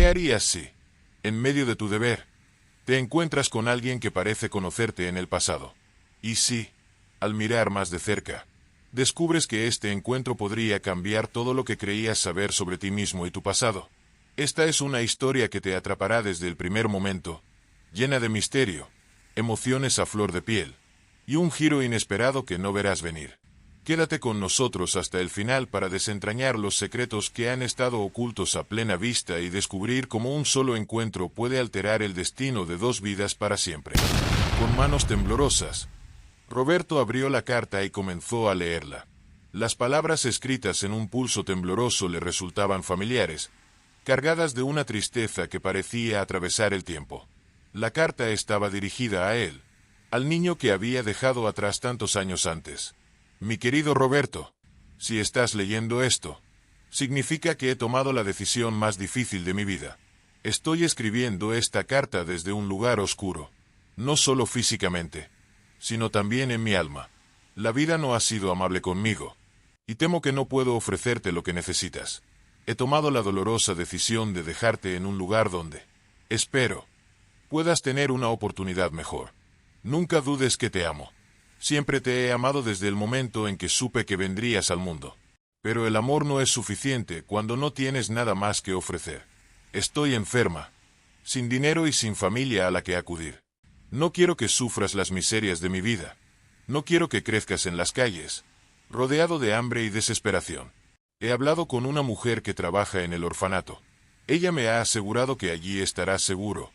¿Qué harías si, en medio de tu deber, te encuentras con alguien que parece conocerte en el pasado? Y si, al mirar más de cerca, descubres que este encuentro podría cambiar todo lo que creías saber sobre ti mismo y tu pasado. Esta es una historia que te atrapará desde el primer momento, llena de misterio, emociones a flor de piel, y un giro inesperado que no verás venir. Quédate con nosotros hasta el final para desentrañar los secretos que han estado ocultos a plena vista y descubrir cómo un solo encuentro puede alterar el destino de dos vidas para siempre. Con manos temblorosas, Roberto abrió la carta y comenzó a leerla. Las palabras escritas en un pulso tembloroso le resultaban familiares, cargadas de una tristeza que parecía atravesar el tiempo. La carta estaba dirigida a él, al niño que había dejado atrás tantos años antes. Mi querido Roberto, si estás leyendo esto, significa que he tomado la decisión más difícil de mi vida. Estoy escribiendo esta carta desde un lugar oscuro, no solo físicamente, sino también en mi alma. La vida no ha sido amable conmigo, y temo que no puedo ofrecerte lo que necesitas. He tomado la dolorosa decisión de dejarte en un lugar donde, espero, puedas tener una oportunidad mejor. Nunca dudes que te amo. Siempre te he amado desde el momento en que supe que vendrías al mundo. Pero el amor no es suficiente cuando no tienes nada más que ofrecer. Estoy enferma, sin dinero y sin familia a la que acudir. No quiero que sufras las miserias de mi vida. No quiero que crezcas en las calles, rodeado de hambre y desesperación. He hablado con una mujer que trabaja en el orfanato. Ella me ha asegurado que allí estarás seguro,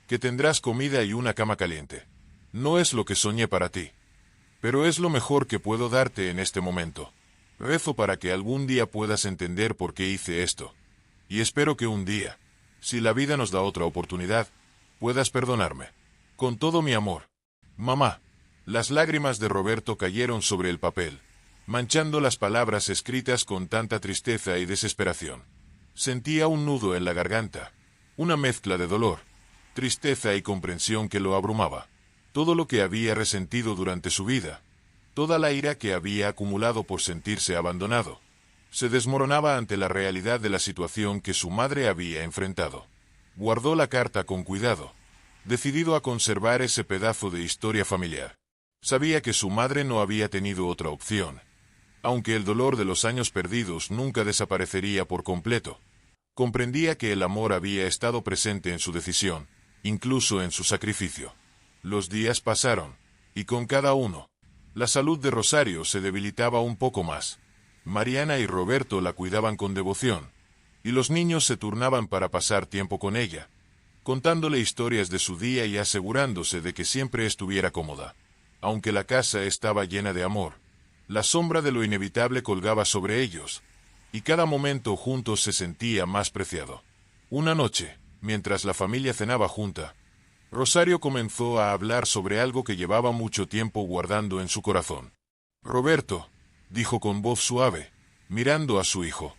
que tendrás comida y una cama caliente. No es lo que soñé para ti, pero es lo mejor que puedo darte en este momento. Rezo para que algún día puedas entender por qué hice esto. Y espero que un día, si la vida nos da otra oportunidad, puedas perdonarme. Con todo mi amor. Mamá. Las lágrimas de Roberto cayeron sobre el papel, manchando las palabras escritas con tanta tristeza y desesperación. Sentía un nudo en la garganta, una mezcla de dolor, tristeza y comprensión que lo abrumaba. Todo lo que había resentido durante su vida, toda la ira que había acumulado por sentirse abandonado, se desmoronaba ante la realidad de la situación que su madre había enfrentado. Guardó la carta con cuidado, decidido a conservar ese pedazo de historia familiar. Sabía que su madre no había tenido otra opción, aunque el dolor de los años perdidos nunca desaparecería por completo. Comprendía que el amor había estado presente en su decisión, incluso en su sacrificio. Los días pasaron, y con cada uno, la salud de Rosario se debilitaba un poco más. Mariana y Roberto la cuidaban con devoción, y los niños se turnaban para pasar tiempo con ella, contándole historias de su día y asegurándose de que siempre estuviera cómoda. Aunque la casa estaba llena de amor, la sombra de lo inevitable colgaba sobre ellos, y cada momento juntos se sentía más preciado. Una noche, mientras la familia cenaba junta, Rosario comenzó a hablar sobre algo que llevaba mucho tiempo guardando en su corazón. Roberto, dijo con voz suave, mirando a su hijo,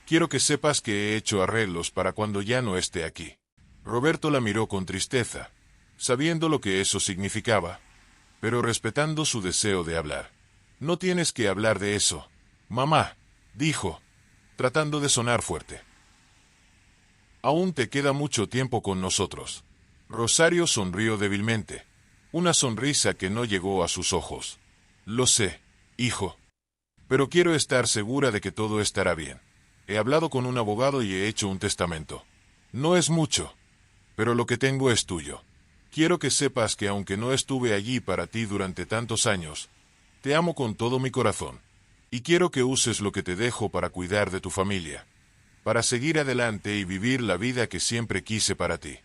quiero que sepas que he hecho arreglos para cuando ya no esté aquí. Roberto la miró con tristeza, sabiendo lo que eso significaba, pero respetando su deseo de hablar. No tienes que hablar de eso, mamá, dijo, tratando de sonar fuerte. Aún te queda mucho tiempo con nosotros. Rosario sonrió débilmente, una sonrisa que no llegó a sus ojos. Lo sé, hijo. Pero quiero estar segura de que todo estará bien. He hablado con un abogado y he hecho un testamento. No es mucho, pero lo que tengo es tuyo. Quiero que sepas que aunque no estuve allí para ti durante tantos años, te amo con todo mi corazón. Y quiero que uses lo que te dejo para cuidar de tu familia, para seguir adelante y vivir la vida que siempre quise para ti.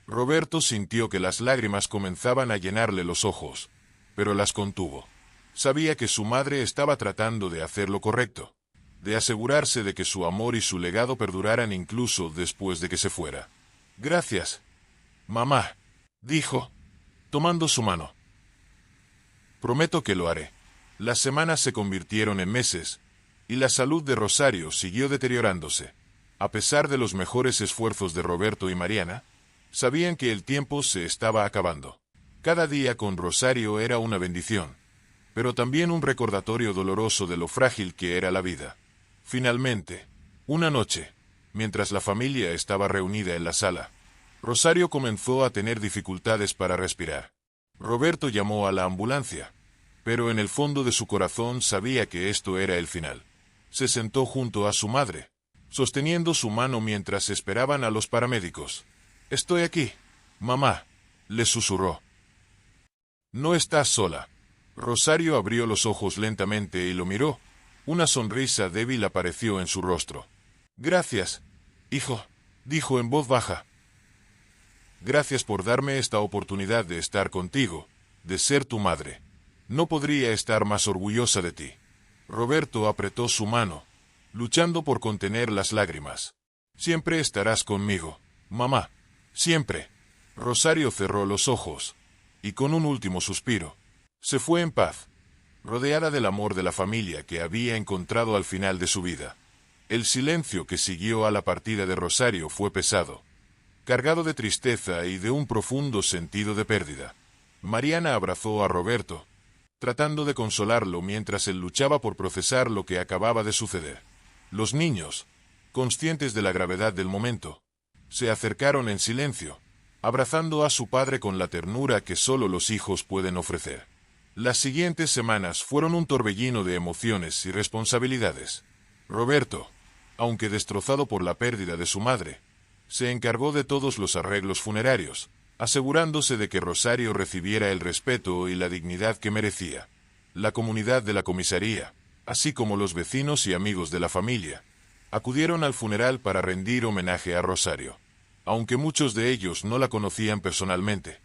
Roberto sintió que las lágrimas comenzaban a llenarle los ojos, pero las contuvo. Sabía que su madre estaba tratando de hacer lo correcto, de asegurarse de que su amor y su legado perduraran incluso después de que se fuera. Gracias, mamá, dijo, tomando su mano. Prometo que lo haré. Las semanas se convirtieron en meses, y la salud de Rosario siguió deteriorándose. A pesar de los mejores esfuerzos de Roberto y Mariana, sabían que el tiempo se estaba acabando. Cada día con Rosario era una bendición, pero también un recordatorio doloroso de lo frágil que era la vida. Finalmente, una noche, Mientras la familia estaba reunida en la sala, Rosario comenzó a tener dificultades para respirar. Roberto llamó a la ambulancia, pero en el fondo de su corazón sabía que esto era el final. Se sentó junto a su madre, sosteniendo su mano mientras esperaban a los paramédicos. «Estoy aquí, mamá», le susurró. «No estás sola». Rosario abrió los ojos lentamente y lo miró. Una sonrisa débil apareció en su rostro. «Gracias, hijo», dijo en voz baja. «Gracias por darme esta oportunidad de estar contigo, de ser tu madre. No podría estar más orgullosa de ti». Roberto apretó su mano, luchando por contener las lágrimas. «Siempre estarás conmigo, mamá, siempre». Rosario cerró los ojos, y con un último suspiro, se fue en paz, rodeada del amor de la familia que había encontrado al final de su vida. El silencio que siguió a la partida de Rosario fue pesado, cargado de tristeza y de un profundo sentido de pérdida. Mariana abrazó a Roberto, tratando de consolarlo mientras él luchaba por procesar lo que acababa de suceder. Los niños, conscientes de la gravedad del momento, se acercaron en silencio, abrazando a su padre con la ternura que solo los hijos pueden ofrecer. Las siguientes semanas fueron un torbellino de emociones y responsabilidades. Roberto, aunque destrozado por la pérdida de su madre, se encargó de todos los arreglos funerarios, asegurándose de que Rosario recibiera el respeto y la dignidad que merecía. La comunidad de la comisaría, así como los vecinos y amigos de la familia, acudieron al funeral para rendir homenaje a Rosario. Aunque muchos de ellos no la conocían personalmente,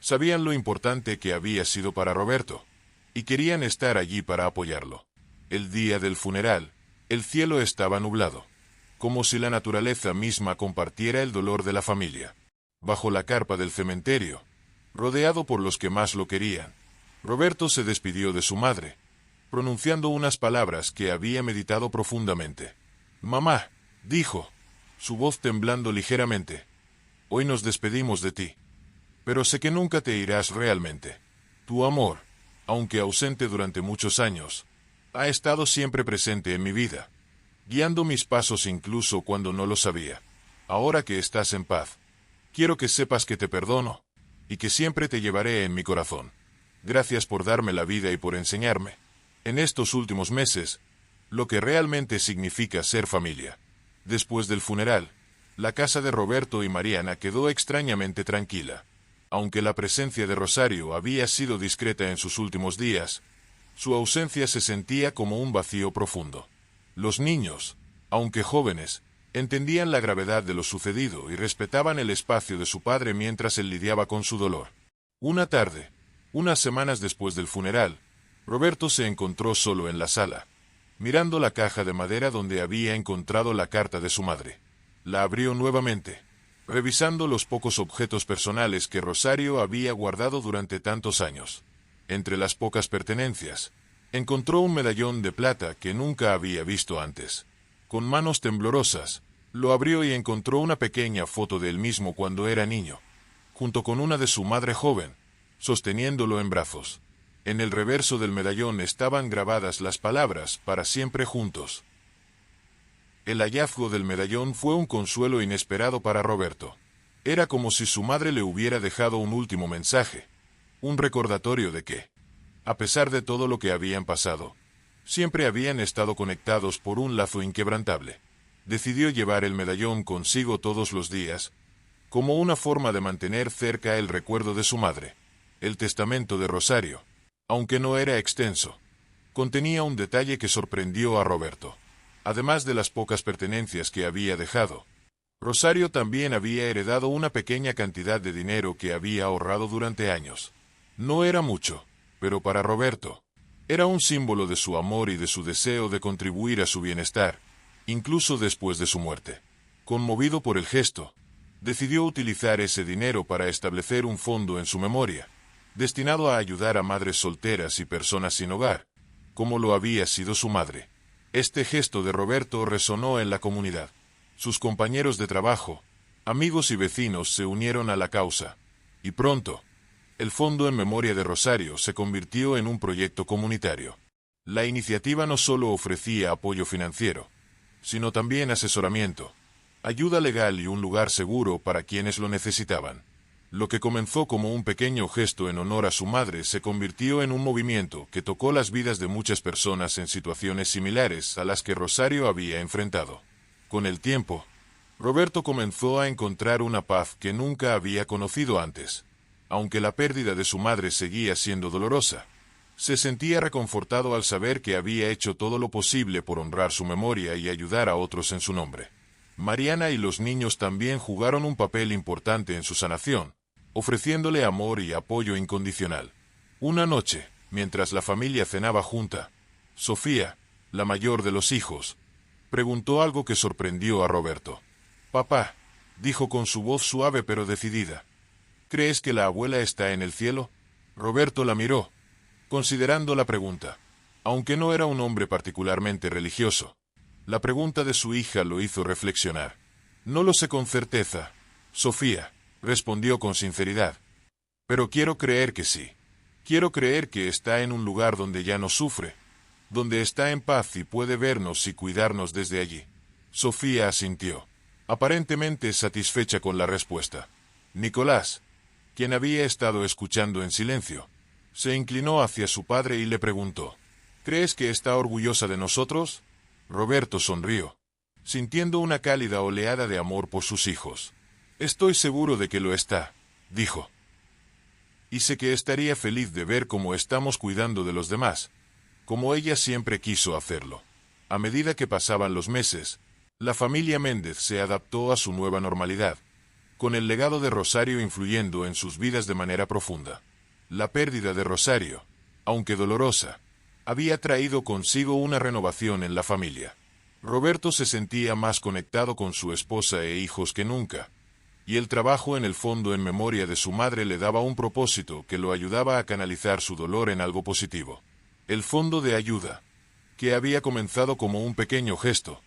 sabían lo importante que había sido para Roberto, y querían estar allí para apoyarlo. El día del funeral, el cielo estaba nublado, como si la naturaleza misma compartiera el dolor de la familia. Bajo la carpa del cementerio, rodeado por los que más lo querían, Roberto se despidió de su madre, pronunciando unas palabras que había meditado profundamente. «Mamá», dijo, su voz temblando ligeramente, «hoy nos despedimos de ti. Pero sé que nunca te irás realmente. Tu amor, aunque ausente durante muchos años, ha estado siempre presente en mi vida, guiando mis pasos incluso cuando no lo sabía. Ahora que estás en paz, quiero que sepas que te perdono, y que siempre te llevaré en mi corazón. Gracias por darme la vida y por enseñarme, en estos últimos meses, lo que realmente significa ser familia». Después del funeral, la casa de Roberto y Mariana quedó extrañamente tranquila. Aunque la presencia de Rosario había sido discreta en sus últimos días, su ausencia se sentía como un vacío profundo. Los niños, aunque jóvenes, entendían la gravedad de lo sucedido y respetaban el espacio de su padre mientras él lidiaba con su dolor. Una tarde, unas semanas después del funeral, Roberto se encontró solo en la sala, mirando la caja de madera donde había encontrado la carta de su madre. La abrió nuevamente, revisando los pocos objetos personales que Rosario había guardado durante tantos años. Entre las pocas pertenencias, encontró un medallón de plata que nunca había visto antes. Con manos temblorosas, lo abrió y encontró una pequeña foto de él mismo cuando era niño, junto con una de su madre joven, sosteniéndolo en brazos. En el reverso del medallón estaban grabadas las palabras «para siempre juntos». El hallazgo del medallón fue un consuelo inesperado para Roberto. Era como si su madre le hubiera dejado un último mensaje, un recordatorio de que, a pesar de todo lo que habían pasado, siempre habían estado conectados por un lazo inquebrantable. Decidió llevar el medallón consigo todos los días, como una forma de mantener cerca el recuerdo de su madre. El testamento de Rosario, aunque no era extenso, contenía un detalle que sorprendió a Roberto. Además de las pocas pertenencias que había dejado, Rosario también había heredado una pequeña cantidad de dinero que había ahorrado durante años. No era mucho, pero para Roberto, era un símbolo de su amor y de su deseo de contribuir a su bienestar, incluso después de su muerte. Conmovido por el gesto, decidió utilizar ese dinero para establecer un fondo en su memoria, destinado a ayudar a madres solteras y personas sin hogar, como lo había sido su madre. Este gesto de Roberto resonó en la comunidad. Sus compañeros de trabajo, amigos y vecinos se unieron a la causa, y pronto, el Fondo en Memoria de Rosario se convirtió en un proyecto comunitario. La iniciativa no solo ofrecía apoyo financiero, sino también asesoramiento, ayuda legal y un lugar seguro para quienes lo necesitaban. Lo que comenzó como un pequeño gesto en honor a su madre se convirtió en un movimiento que tocó las vidas de muchas personas en situaciones similares a las que Rosario había enfrentado. Con el tiempo, Roberto comenzó a encontrar una paz que nunca había conocido antes. Aunque la pérdida de su madre seguía siendo dolorosa, se sentía reconfortado al saber que había hecho todo lo posible por honrar su memoria y ayudar a otros en su nombre. Mariana y los niños también jugaron un papel importante en su sanación, ofreciéndole amor y apoyo incondicional. Una noche, mientras la familia cenaba junta, Sofía, la mayor de los hijos, preguntó algo que sorprendió a Roberto. «Papá», dijo con su voz suave pero decidida, «¿crees que la abuela está en el cielo?» Roberto la miró, considerando la pregunta. Aunque no era un hombre particularmente religioso, la pregunta de su hija lo hizo reflexionar. «No lo sé con certeza, Sofía», respondió con sinceridad. «Pero quiero creer que sí. Quiero creer que está en un lugar donde ya no sufre, donde está en paz y puede vernos y cuidarnos desde allí». Sofía asintió, aparentemente satisfecha con la respuesta. Nicolás, quien había estado escuchando en silencio, se inclinó hacia su padre y le preguntó, «¿Crees que está orgullosa de nosotros?» Roberto sonrió, sintiendo una cálida oleada de amor por sus hijos. «Estoy seguro de que lo está», dijo. «Y sé que estaría feliz de ver cómo estamos cuidando de los demás, como ella siempre quiso hacerlo». A medida que pasaban los meses, la familia Méndez se adaptó a su nueva normalidad, con el legado de Rosario influyendo en sus vidas de manera profunda. La pérdida de Rosario, aunque dolorosa, había traído consigo una renovación en la familia. Roberto se sentía más conectado con su esposa e hijos que nunca, y el trabajo en el fondo en memoria de su madre le daba un propósito que lo ayudaba a canalizar su dolor en algo positivo. El fondo de ayuda, que había comenzado como un pequeño gesto,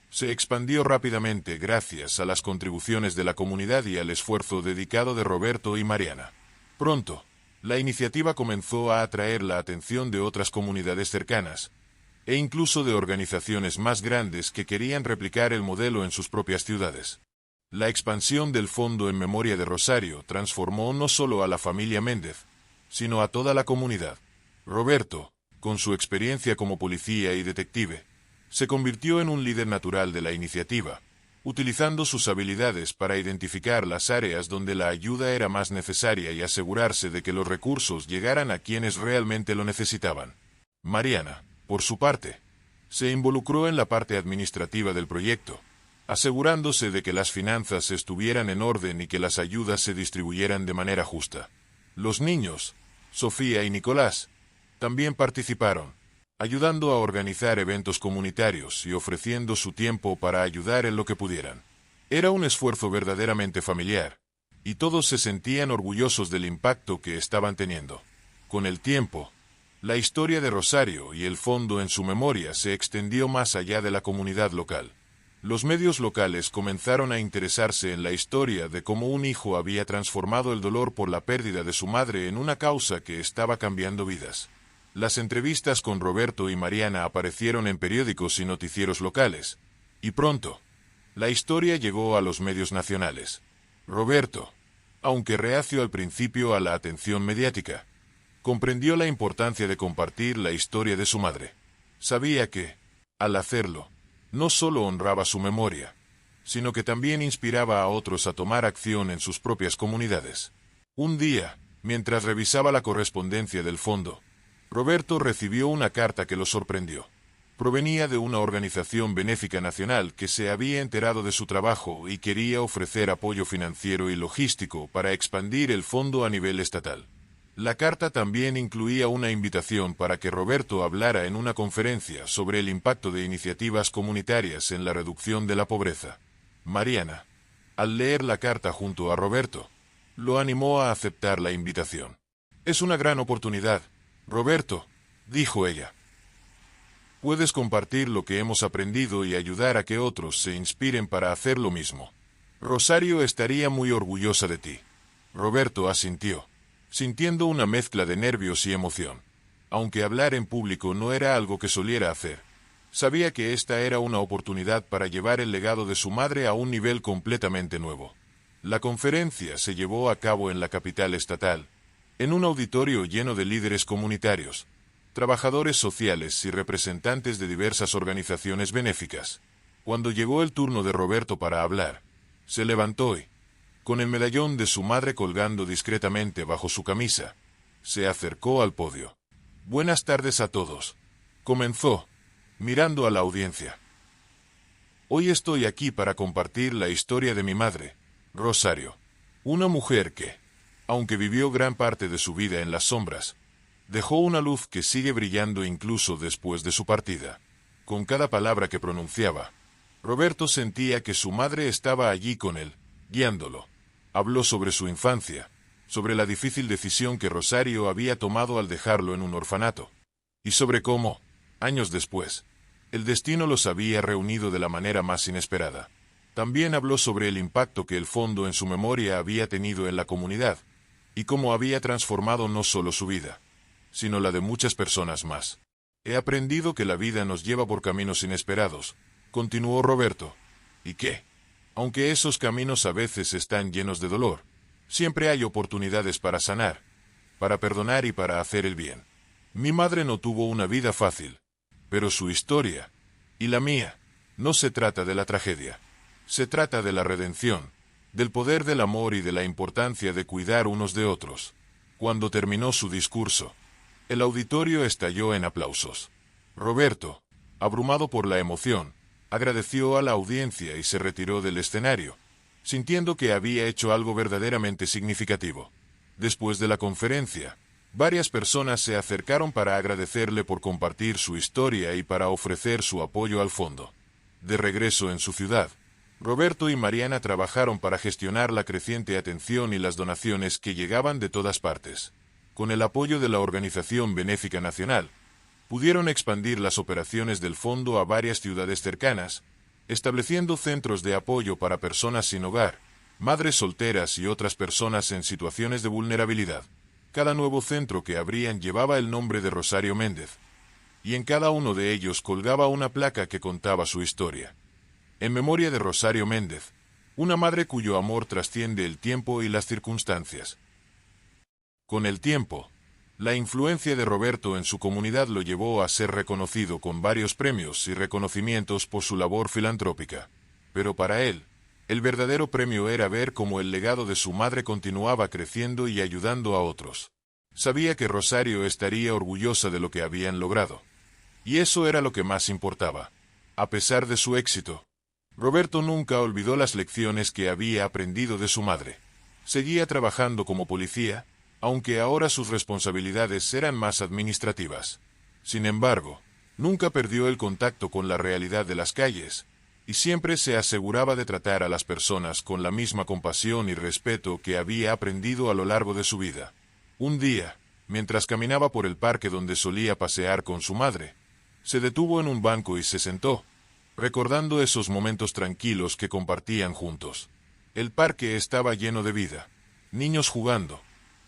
se expandió rápidamente gracias a las contribuciones de la comunidad y al esfuerzo dedicado de Roberto y Mariana. Pronto, la iniciativa comenzó a atraer la atención de otras comunidades cercanas, e incluso de organizaciones más grandes que querían replicar el modelo en sus propias ciudades. La expansión del Fondo en Memoria de Rosario transformó no solo a la familia Méndez, sino a toda la comunidad. Roberto, con su experiencia como policía y detective, se convirtió en un líder natural de la iniciativa, utilizando sus habilidades para identificar las áreas donde la ayuda era más necesaria y asegurarse de que los recursos llegaran a quienes realmente lo necesitaban. Mariana, por su parte, se involucró en la parte administrativa del proyecto, asegurándose de que las finanzas estuvieran en orden y que las ayudas se distribuyeran de manera justa. Los niños, Sofía y Nicolás, también participaron, ayudando a organizar eventos comunitarios y ofreciendo su tiempo para ayudar en lo que pudieran. Era un esfuerzo verdaderamente familiar, y todos se sentían orgullosos del impacto que estaban teniendo. Con el tiempo, la historia de Rosario y el fondo en su memoria se extendió más allá de la comunidad local. Los medios locales comenzaron a interesarse en la historia de cómo un hijo había transformado el dolor por la pérdida de su madre en una causa que estaba cambiando vidas. Las entrevistas con Roberto y Mariana aparecieron en periódicos y noticieros locales, y pronto, la historia llegó a los medios nacionales. Roberto, aunque reacio al principio a la atención mediática, comprendió la importancia de compartir la historia de su madre. Sabía que, al hacerlo, no solo honraba su memoria, sino que también inspiraba a otros a tomar acción en sus propias comunidades. Un día, mientras revisaba la correspondencia del fondo, Roberto recibió una carta que lo sorprendió. Provenía de una organización benéfica nacional que se había enterado de su trabajo y quería ofrecer apoyo financiero y logístico para expandir el fondo a nivel estatal. La carta también incluía una invitación para que Roberto hablara en una conferencia sobre el impacto de iniciativas comunitarias en la reducción de la pobreza. Mariana, al leer la carta junto a Roberto, lo animó a aceptar la invitación. «Es una gran oportunidad, Roberto», dijo ella. «Puedes compartir lo que hemos aprendido y ayudar a que otros se inspiren para hacer lo mismo. Rosario estaría muy orgullosa de ti». Roberto asintió, sintiendo una mezcla de nervios y emoción. Aunque hablar en público no era algo que soliera hacer, Sabía que esta era una oportunidad para llevar el legado de su madre a un nivel completamente nuevo. La conferencia se llevó a cabo en la capital estatal, en un auditorio lleno de líderes comunitarios, trabajadores sociales y representantes de diversas organizaciones benéficas. Cuando llegó el turno de Roberto para hablar, se levantó y, con el medallón de su madre colgando discretamente bajo su camisa, se acercó al podio. Buenas tardes a todos. Comenzó, mirando a la audiencia. Hoy estoy aquí para compartir la historia de mi madre, Rosario, una mujer que, aunque vivió gran parte de su vida en las sombras, dejó una luz que sigue brillando incluso después de su partida. Con cada palabra que pronunciaba, Roberto sentía que su madre estaba allí con él, guiándolo. Habló sobre su infancia, sobre la difícil decisión que Rosario había tomado al dejarlo en un orfanato, y sobre cómo, años después, el destino los había reunido de la manera más inesperada. También habló sobre el impacto que el fondo en su memoria había tenido en la comunidad, y cómo había transformado no solo su vida, sino la de muchas personas más. He aprendido que la vida nos lleva por caminos inesperados, continuó Roberto, y que, aunque esos caminos a veces están llenos de dolor, siempre hay oportunidades para sanar, para perdonar y para hacer el bien. Mi madre no tuvo una vida fácil, pero su historia, y la mía, no se trata de la tragedia. Se trata de la redención, del poder del amor y de la importancia de cuidar unos de otros. Cuando terminó su discurso, el auditorio estalló en aplausos. Roberto, abrumado por la emoción, agradeció a la audiencia y se retiró del escenario, sintiendo que había hecho algo verdaderamente significativo. Después de la conferencia, varias personas se acercaron para agradecerle por compartir su historia y para ofrecer su apoyo al fondo. De regreso en su ciudad, Roberto y Mariana trabajaron para gestionar la creciente atención y las donaciones que llegaban de todas partes. Con el apoyo de la Organización Benéfica Nacional, pudieron expandir las operaciones del fondo a varias ciudades cercanas, estableciendo centros de apoyo para personas sin hogar, madres solteras y otras personas en situaciones de vulnerabilidad. Cada nuevo centro que abrían llevaba el nombre de Rosario Méndez, y en cada uno de ellos colgaba una placa que contaba su historia. En memoria de Rosario Méndez, una madre cuyo amor trasciende el tiempo y las circunstancias. Con el tiempo, la influencia de Roberto en su comunidad lo llevó a ser reconocido con varios premios y reconocimientos por su labor filantrópica. Pero para él, el verdadero premio era ver cómo el legado de su madre continuaba creciendo y ayudando a otros. Sabía que Rosario estaría orgullosa de lo que habían logrado. Y eso era lo que más importaba. A pesar de su éxito, Roberto nunca olvidó las lecciones que había aprendido de su madre. Seguía trabajando como policía, aunque ahora sus responsabilidades eran más administrativas. Sin embargo, nunca perdió el contacto con la realidad de las calles, y siempre se aseguraba de tratar a las personas con la misma compasión y respeto que había aprendido a lo largo de su vida. Un día, mientras caminaba por el parque donde solía pasear con su madre, se detuvo en un banco y se sentó, recordando esos momentos tranquilos que compartían juntos. El parque estaba lleno de vida, niños jugando,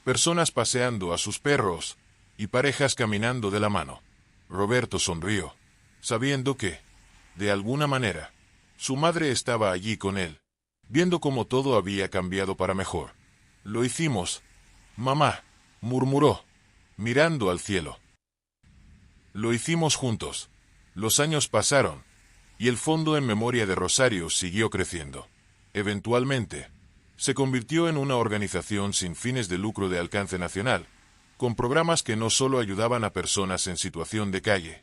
personas paseando a sus perros, y parejas caminando de la mano. Roberto sonrió, sabiendo que, de alguna manera, su madre estaba allí con él, viendo cómo todo había cambiado para mejor. Lo hicimos, mamá, murmuró, mirando al cielo. Lo hicimos juntos. Los años pasaron, y el fondo en memoria de Rosario siguió creciendo. Eventualmente, se convirtió en una organización sin fines de lucro de alcance nacional, con programas que no solo ayudaban a personas en situación de calle,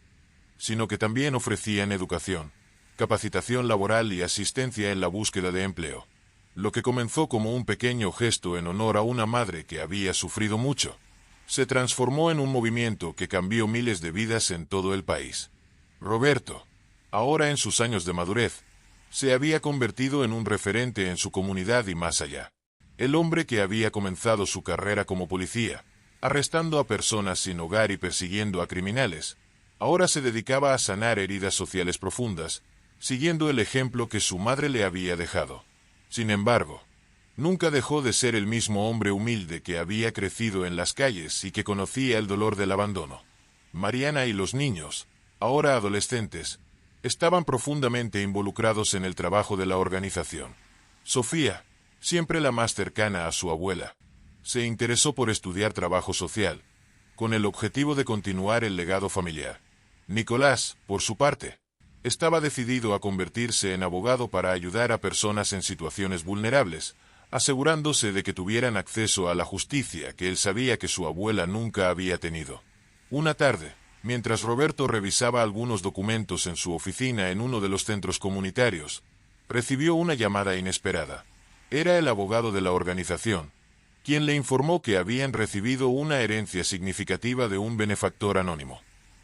sino que también ofrecían educación, capacitación laboral y asistencia en la búsqueda de empleo. Lo que comenzó como un pequeño gesto en honor a una madre que había sufrido mucho, se transformó en un movimiento que cambió miles de vidas en todo el país. Roberto, ahora en sus años de madurez, se había convertido en un referente en su comunidad y más allá. El hombre que había comenzado su carrera como policía, arrestando a personas sin hogar y persiguiendo a criminales, ahora se dedicaba a sanar heridas sociales profundas, siguiendo el ejemplo que su madre le había dejado. Sin embargo, nunca dejó de ser el mismo hombre humilde que había crecido en las calles y que conocía el dolor del abandono. Mariana y los niños, ahora adolescentes, estaban profundamente involucrados en el trabajo de la organización. Sofía, siempre la más cercana a su abuela, se interesó por estudiar trabajo social, con el objetivo de continuar el legado familiar. Nicolás, por su parte, estaba decidido a convertirse en abogado para ayudar a personas en situaciones vulnerables, asegurándose de que tuvieran acceso a la justicia que él sabía que su abuela nunca había tenido. Una tarde, mientras Roberto revisaba algunos documentos en su oficina en uno de los centros comunitarios, recibió una llamada inesperada. Era el abogado de la organización, quien le informó que habían recibido una herencia significativa de un benefactor anónimo.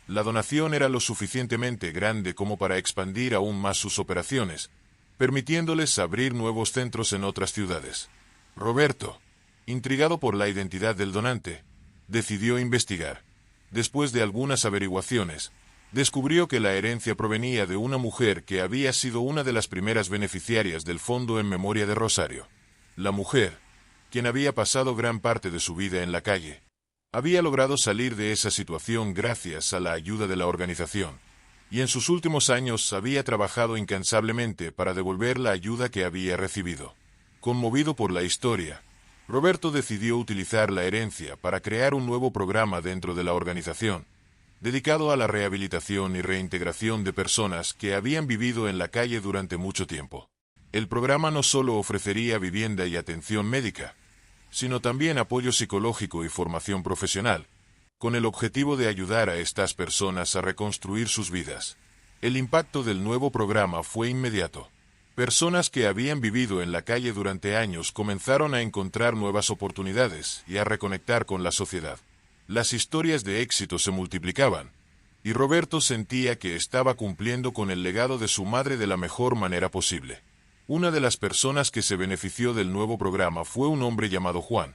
La donación era lo suficientemente grande como para expandir aún más sus operaciones, permitiéndoles abrir nuevos centros en otras ciudades. Roberto, intrigado por la identidad del donante, decidió investigar. Después de algunas averiguaciones, descubrió que la herencia provenía de una mujer que había sido una de las primeras beneficiarias del Fondo en Memoria de Rosario. La mujer, quien había pasado gran parte de su vida en la calle, había logrado salir de esa situación gracias a la ayuda de la organización, y en sus últimos años había trabajado incansablemente para devolver la ayuda que había recibido. Conmovido por la historia, Roberto decidió utilizar la herencia para crear un nuevo programa dentro de la organización, dedicado a la rehabilitación y reintegración de personas que habían vivido en la calle durante mucho tiempo. El programa no solo ofrecería vivienda y atención médica, sino también apoyo psicológico y formación profesional, con el objetivo de ayudar a estas personas a reconstruir sus vidas. El impacto del nuevo programa fue inmediato. Personas que habían vivido en la calle durante años comenzaron a encontrar nuevas oportunidades y a reconectar con la sociedad. Las historias de éxito se multiplicaban, y Roberto sentía que estaba cumpliendo con el legado de su madre de la mejor manera posible. Una de las personas que se benefició del nuevo programa fue un hombre llamado Juan,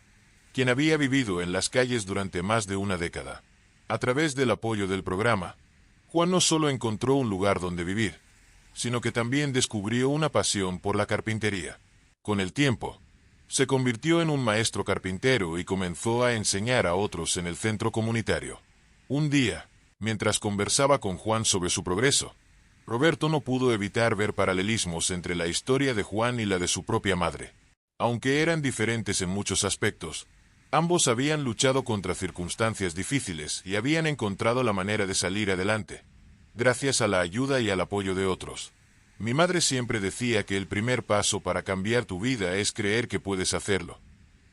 quien había vivido en las calles durante más de una década. A través del apoyo del programa, Juan no solo encontró un lugar donde vivir, sino que también descubrió una pasión por la carpintería. Con el tiempo, se convirtió en un maestro carpintero y comenzó a enseñar a otros en el centro comunitario. Un día, mientras conversaba con Juan sobre su progreso, Roberto no pudo evitar ver paralelismos entre la historia de Juan y la de su propia madre. Aunque eran diferentes en muchos aspectos, ambos habían luchado contra circunstancias difíciles y habían encontrado la manera de salir adelante, gracias a la ayuda y al apoyo de otros. Mi madre siempre decía que el primer paso para cambiar tu vida es creer que puedes hacerlo,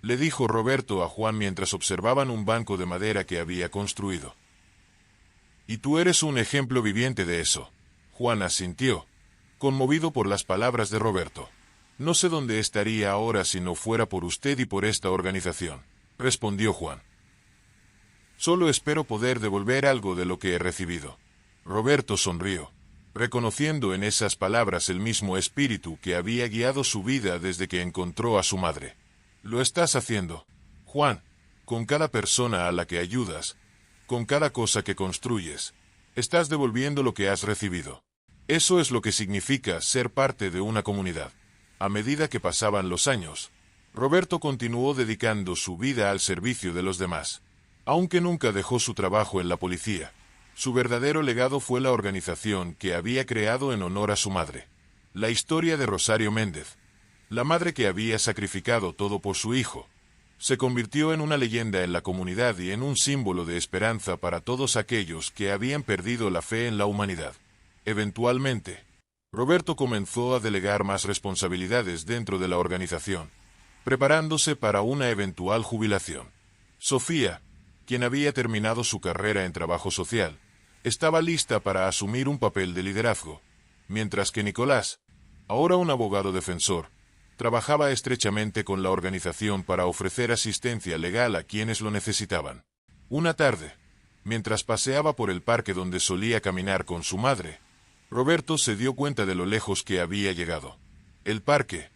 le dijo Roberto a Juan mientras observaban un banco de madera que había construido. Y tú eres un ejemplo viviente de eso. Juan asintió, conmovido por las palabras de Roberto. No sé dónde estaría ahora si no fuera por usted y por esta organización, respondió Juan. Solo espero poder devolver algo de lo que he recibido. Roberto sonrió, reconociendo en esas palabras el mismo espíritu que había guiado su vida desde que encontró a su madre. Lo estás haciendo, Juan, con cada persona a la que ayudas, con cada cosa que construyes, estás devolviendo lo que has recibido. Eso es lo que significa ser parte de una comunidad. A medida que pasaban los años, Roberto continuó dedicando su vida al servicio de los demás. Aunque nunca dejó su trabajo en la policía, su verdadero legado fue la organización que había creado en honor a su madre. La historia de Rosario Méndez, la madre que había sacrificado todo por su hijo, se convirtió en una leyenda en la comunidad y en un símbolo de esperanza para todos aquellos que habían perdido la fe en la humanidad. Eventualmente, Roberto comenzó a delegar más responsabilidades dentro de la organización, preparándose para una eventual jubilación. Sofía, quien había terminado su carrera en trabajo social, estaba lista para asumir un papel de liderazgo, mientras que Nicolás, ahora un abogado defensor, trabajaba estrechamente con la organización para ofrecer asistencia legal a quienes lo necesitaban. Una tarde, mientras paseaba por el parque donde solía caminar con su madre, Roberto se dio cuenta de lo lejos que había llegado. El parque,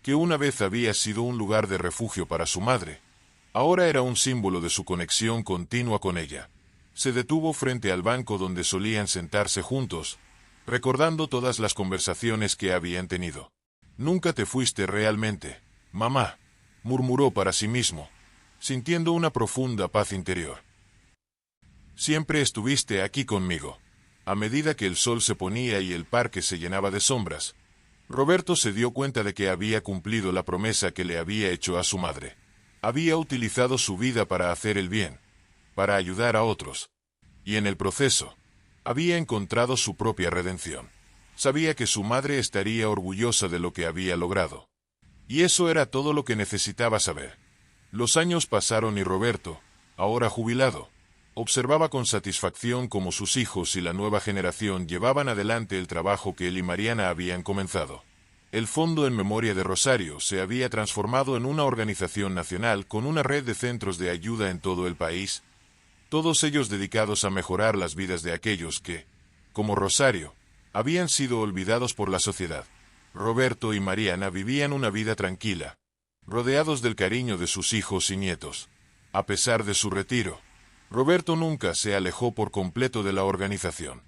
que una vez había sido un lugar de refugio para su madre, ahora era un símbolo de su conexión continua con ella. Se detuvo frente al banco donde solían sentarse juntos, recordando todas las conversaciones que habían tenido. Nunca te fuiste realmente, mamá, murmuró para sí mismo, sintiendo una profunda paz interior. Siempre estuviste aquí conmigo. A medida que el sol se ponía y el parque se llenaba de sombras, Roberto se dio cuenta de que había cumplido la promesa que le había hecho a su madre. Había utilizado su vida para hacer el bien, para ayudar a otros, y en el proceso, había encontrado su propia redención. Sabía que su madre estaría orgullosa de lo que había logrado. Y eso era todo lo que necesitaba saber. Los años pasaron y Roberto, ahora jubilado, observaba con satisfacción cómo sus hijos y la nueva generación llevaban adelante el trabajo que él y Mariana habían comenzado. El Fondo en Memoria de Rosario se había transformado en una organización nacional con una red de centros de ayuda en todo el país, todos ellos dedicados a mejorar las vidas de aquellos que, como Rosario, habían sido olvidados por la sociedad. Roberto y Mariana vivían una vida tranquila, rodeados del cariño de sus hijos y nietos. A pesar de su retiro, Roberto nunca se alejó por completo de la organización.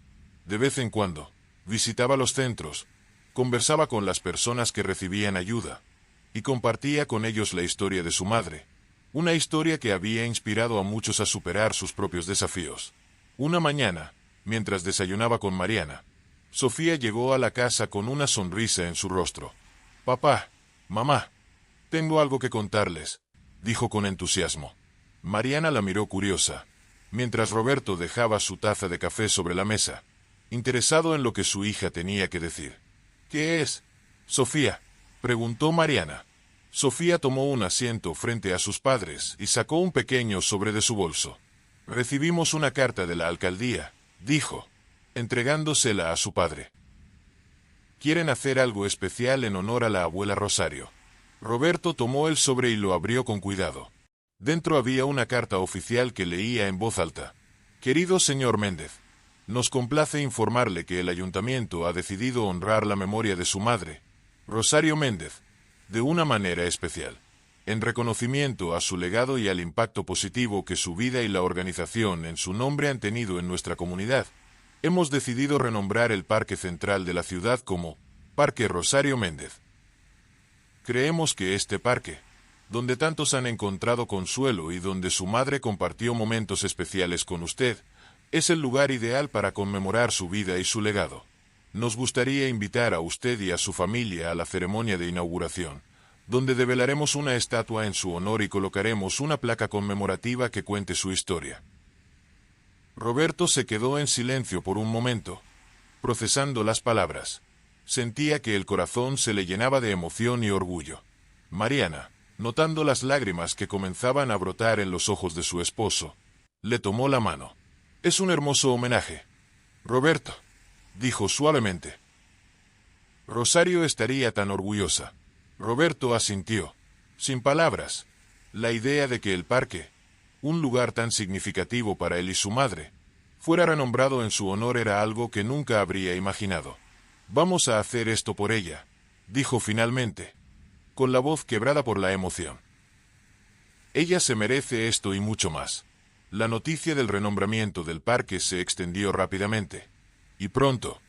De vez en cuando, visitaba los centros, conversaba con las personas que recibían ayuda, y compartía con ellos la historia de su madre, una historia que había inspirado a muchos a superar sus propios desafíos. Una mañana, mientras desayunaba con Mariana, Sofía llegó a la casa con una sonrisa en su rostro. «Papá, mamá, tengo algo que contarles», dijo con entusiasmo. Mariana la miró curiosa, mientras Roberto dejaba su taza de café sobre la mesa, interesado en lo que su hija tenía que decir. «¿Qué es, Sofía?», preguntó Mariana. Sofía tomó un asiento frente a sus padres y sacó un pequeño sobre de su bolso. «Recibimos una carta de la alcaldía», dijo, entregándosela a su padre. «Quieren hacer algo especial en honor a la abuela Rosario». Roberto tomó el sobre y lo abrió con cuidado. Dentro había una carta oficial que leía en voz alta. «Querido señor Méndez, nos complace informarle que el ayuntamiento ha decidido honrar la memoria de su madre, Rosario Méndez, de una manera especial. En reconocimiento a su legado y al impacto positivo que su vida y la organización en su nombre han tenido en nuestra comunidad, hemos decidido renombrar el Parque Central de la ciudad como Parque Rosario Méndez. Creemos que este parque, donde tantos han encontrado consuelo y donde su madre compartió momentos especiales con usted, es el lugar ideal para conmemorar su vida y su legado. Nos gustaría invitar a usted y a su familia a la ceremonia de inauguración, donde develaremos una estatua en su honor y colocaremos una placa conmemorativa que cuente su historia». Roberto se quedó en silencio por un momento, procesando las palabras. Sentía que el corazón se le llenaba de emoción y orgullo. Mariana, notando las lágrimas que comenzaban a brotar en los ojos de su esposo, le tomó la mano. «Es un hermoso homenaje, Roberto», dijo suavemente. «Rosario estaría tan orgullosa». Roberto asintió, sin palabras. La idea de que el parque, un lugar tan significativo para él y su madre, fuera renombrado en su honor era algo que nunca habría imaginado. «Vamos a hacer esto por ella», dijo finalmente, con la voz quebrada por la emoción. «Ella se merece esto y mucho más». La noticia del renombramiento del parque se extendió rápidamente, y pronto,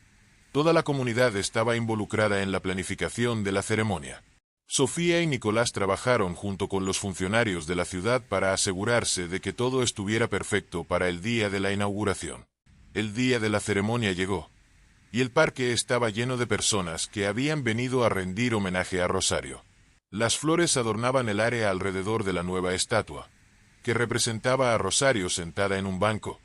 toda la comunidad estaba involucrada en la planificación de la ceremonia. Sofía y Nicolás trabajaron junto con los funcionarios de la ciudad para asegurarse de que todo estuviera perfecto para el día de la inauguración. El día de la ceremonia llegó, y el parque estaba lleno de personas que habían venido a rendir homenaje a Rosario. Las flores adornaban el área alrededor de la nueva estatua, que representaba a Rosario sentada en un banco,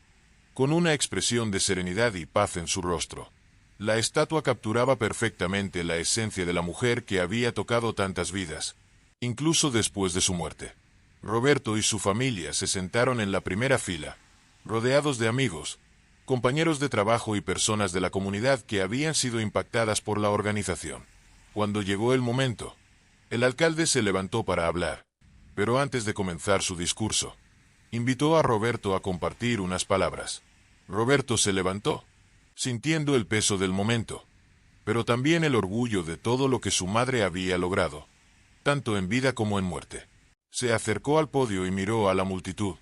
con una expresión de serenidad y paz en su rostro. La estatua capturaba perfectamente la esencia de la mujer que había tocado tantas vidas, incluso después de su muerte. Roberto y su familia se sentaron en la primera fila, rodeados de amigos, compañeros de trabajo y personas de la comunidad que habían sido impactadas por la organización. Cuando llegó el momento, el alcalde se levantó para hablar, pero antes de comenzar su discurso, invitó a Roberto a compartir unas palabras. Roberto se levantó, sintiendo el peso del momento, pero también el orgullo de todo lo que su madre había logrado, tanto en vida como en muerte. Se acercó al podio y miró a la multitud,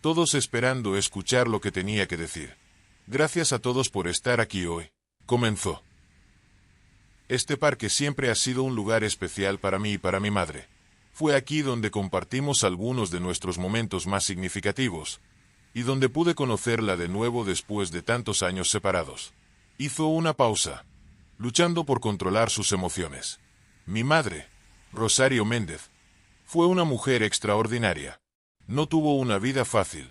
todos esperando escuchar lo que tenía que decir. «Gracias a todos por estar aquí hoy», comenzó. «Este parque siempre ha sido un lugar especial para mí y para mi madre. Fue aquí donde compartimos algunos de nuestros momentos más significativos, y donde pude conocerla de nuevo después de tantos años separados. Hizo una pausa, luchando por controlar sus emociones. Mi madre, Rosario Méndez, fue una mujer extraordinaria. No tuvo una vida fácil,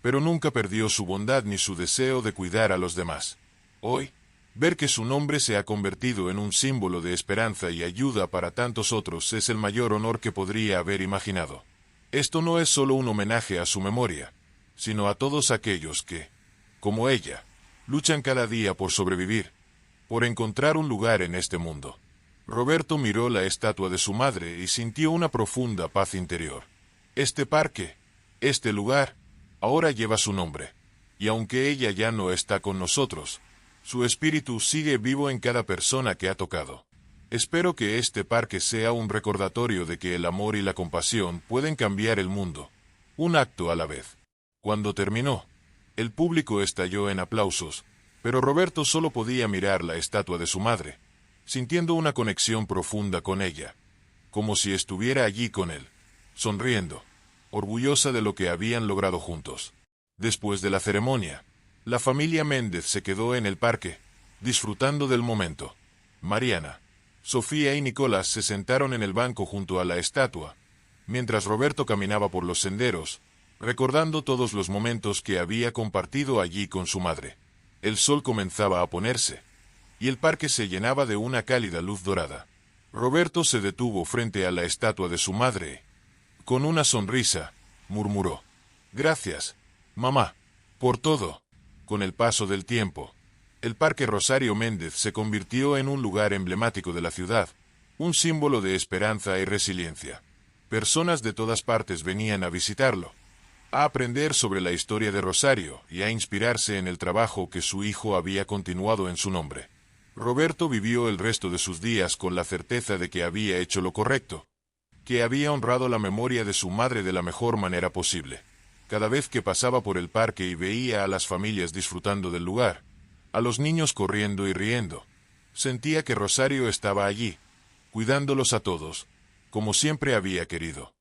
pero nunca perdió su bondad ni su deseo de cuidar a los demás. Hoy, ver que su nombre se ha convertido en un símbolo de esperanza y ayuda para tantos otros es el mayor honor que podría haber imaginado. Esto no es solo un homenaje a su memoria, sino a todos aquellos que, como ella, luchan cada día por sobrevivir, por encontrar un lugar en este mundo. Roberto miró la estatua de su madre y sintió una profunda paz interior. Este parque, este lugar, ahora lleva su nombre, y aunque ella ya no está con nosotros, su espíritu sigue vivo en cada persona que ha tocado. Espero que este parque sea un recordatorio de que el amor y la compasión pueden cambiar el mundo, un acto a la vez. Cuando terminó, el público estalló en aplausos, pero Roberto solo podía mirar la estatua de su madre, sintiendo una conexión profunda con ella, como si estuviera allí con él, sonriendo, orgullosa de lo que habían logrado juntos. Después de la ceremonia, la familia Méndez se quedó en el parque, disfrutando del momento. Mariana, Sofía y Nicolás se sentaron en el banco junto a la estatua, mientras Roberto caminaba por los senderos, recordando todos los momentos que había compartido allí con su madre. El sol comenzaba a ponerse, y el parque se llenaba de una cálida luz dorada. Roberto se detuvo frente a la estatua de su madre. Con una sonrisa, murmuró: «Gracias, mamá, por todo». Con el paso del tiempo, el Parque Rosario Méndez se convirtió en un lugar emblemático de la ciudad, un símbolo de esperanza y resiliencia. Personas de todas partes venían a visitarlo, a aprender sobre la historia de Rosario y a inspirarse en el trabajo que su hijo había continuado en su nombre. Roberto vivió el resto de sus días con la certeza de que había hecho lo correcto, que había honrado la memoria de su madre de la mejor manera posible. Cada vez que pasaba por el parque y veía a las familias disfrutando del lugar, a los niños corriendo y riendo, sentía que Rosario estaba allí, cuidándolos a todos, como siempre había querido.